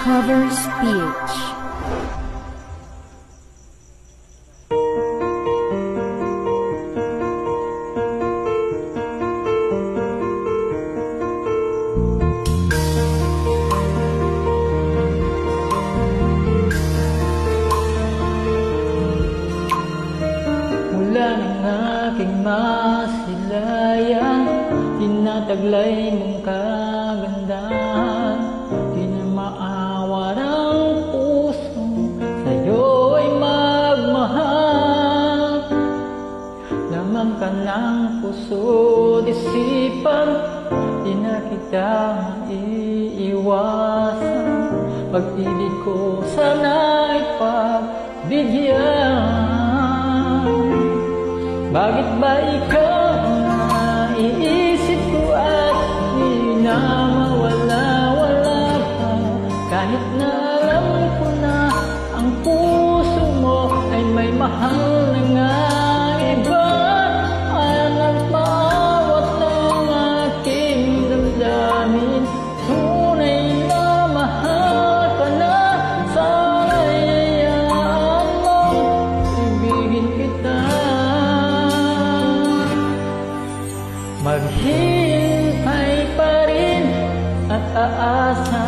Covers PH. Mula ng aking masilayan, tinataglay mong kagandahan. Di na maawa ng puso, sa'yo ay magmahal. Laman ka ng puso, isipan, di na kita maiiwasan. Pag-ibig ko sana'y pagbigyan. Bakit ba ikaw naiisip ko at di na mawala-wala ka? Kahit na alam ko na ang puso mo ay may mahal na nga iba. Ayaw nagpaawat ng aking damdamin. Tunay na mahal ka na, sana'y hayaan mong ibigin kita. Maghihintay pa rin at aasa.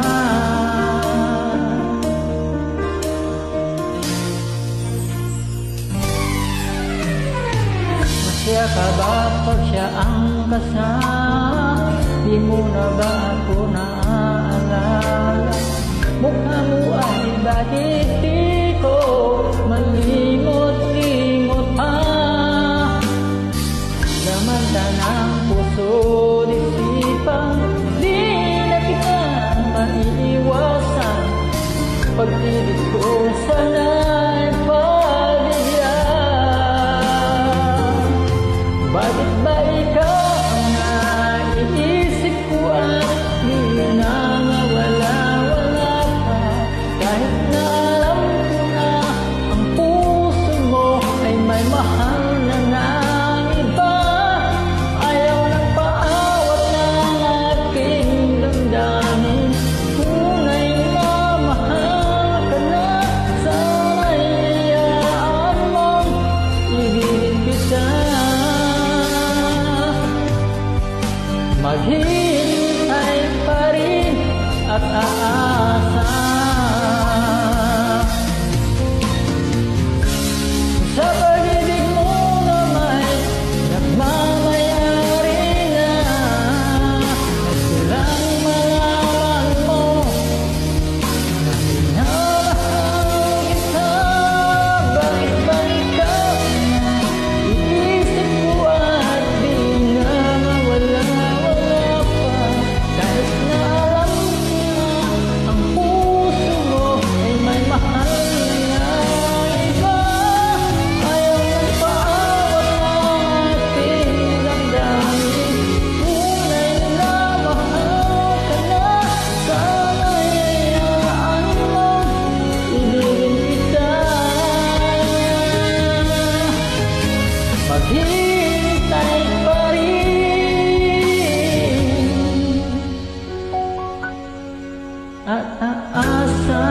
Masaya ka ba pag siya ang kasama? Di mo na ba ako naaalala? Mukha mo ay bakit di ko malimot-limot pa? Laman ka ng puso, isipan, di na kita maiiwasan. Pag-ibig ko sana'y pagbigyan. Bakit ba ikaw naiisip ko at di na mawala-wala ka? Kahit na alam ko na ang puso mo ay may mahal na nga iba. Ayaw nang paawat ng aking damdamin. Tunay na mahal ka na, sana'y hayaan mong ibigin kita. Maghihintay pa rin at aasa. Sa pag-ibig mo na may nagmamayari na, silang malaman mo na minamahal kita. Bakit ba ikaw naiisip ko at di na mawala-wala pa? Kahit na alam ko na ang puso mo ay may mahal na iba. Ayaw nang paawat ng aking damdamin. Tunay na mahal ka na, sana'y hayaan mong ibigin kita. Maghihintay pa rin at aasa.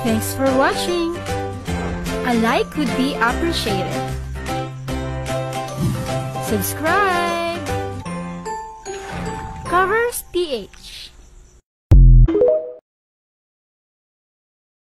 Thanks for watching. A like would be appreciated. Subscribe. Covers PH.